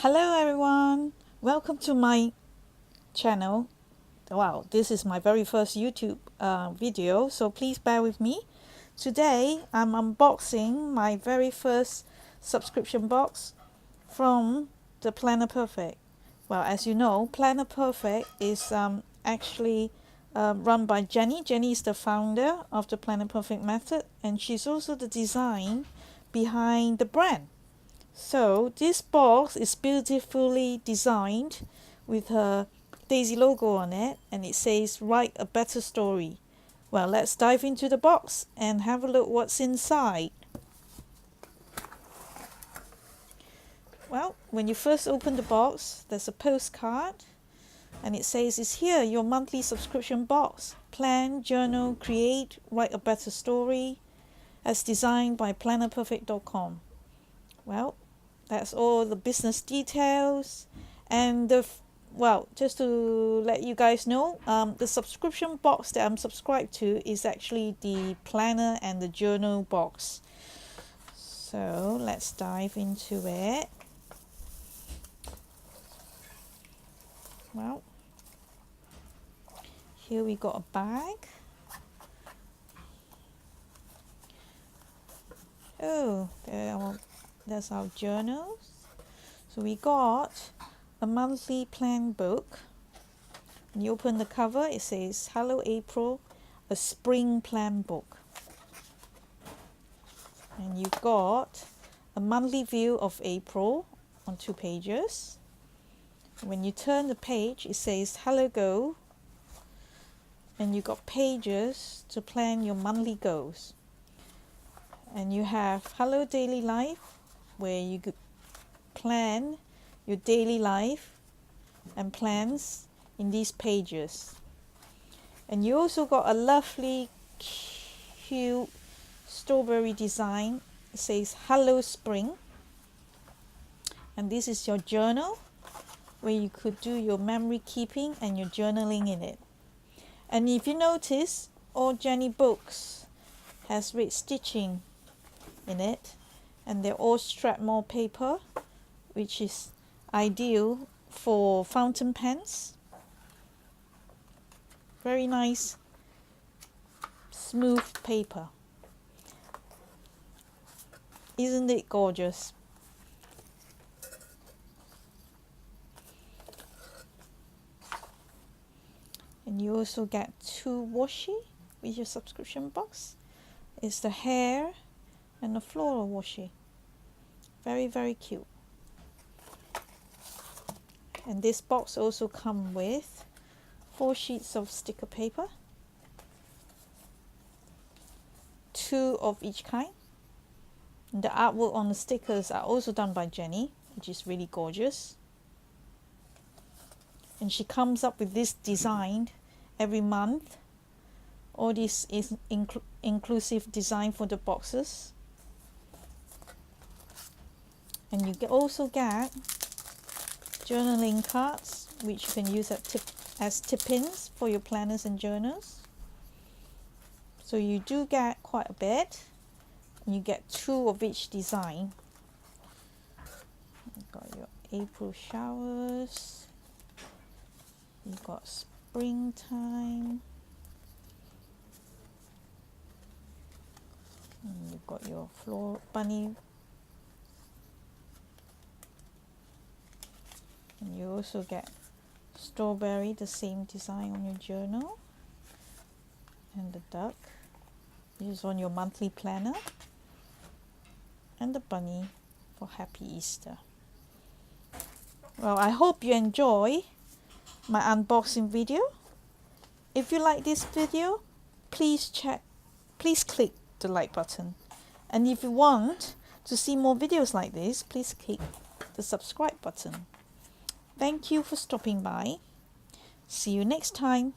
Hello everyone, welcome to my channel. Wow, this is my very first YouTube video, so please bear with me. Today I'm unboxing my very first subscription box from the Planner Perfect. Well, as you know, Planner Perfect is actually run by Jenny. Jenny is the founder of the Planner Perfect method, and she's also the design behind the brand. So this box is beautifully designed with her Daisy logo on it, and it says write a better story. Well, let's dive into the box and have a look what's inside. Well, when you first open the box, there's a postcard and it says it's here, your monthly subscription box. Plan, journal, create, write a better story as designed by plannerperfect.com. Well, that's all the business details. And just to let you guys know, the subscription box that I'm subscribed to is actually the planner and the journal box. So let's dive into it. Well, here we got a bag. Oh, there's our journals. So we got a monthly plan book. When you open the cover, it says Hello April, a spring plan book. And you got a monthly view of April on 2 pages. When you turn the page, it says Hello Go, and you got pages to plan your monthly goals. And you have Hello Daily Life, where you could plan your daily life and plans in these pages. And you also got a lovely cute strawberry design. It says Hello Spring, and this is your journal where you could do your memory keeping and your journaling in it. And if you notice, all Jenny books has red stitching in it, and they're all Strathmore paper, which is ideal for fountain pens. Very nice smooth paper. Isn't it gorgeous? And you also get 2 washi with your subscription box. It's the hair and the floral washi. Very cute. And this box also comes with 4 sheets of sticker paper, 2 of each kind. And the artwork on the stickers are also done by Jenny, which is really gorgeous. And she comes up with this design every month. All this is inclusive design for the boxes. And you also get journaling cards, which you can use as tip-ins for your planners and journals. So you do get quite a bit. And you get 2 of each design. You've got your April showers. You've got springtime. And you've got your floral bunny. And you also get strawberry, the same design on your journal. And the duck, which is on your monthly planner. And the bunny for Happy Easter. Well, I hope you enjoy my unboxing video. If you like this video, please click the like button. And if you want to see more videos like this, please click the subscribe button. Thank you for stopping by. See you next time.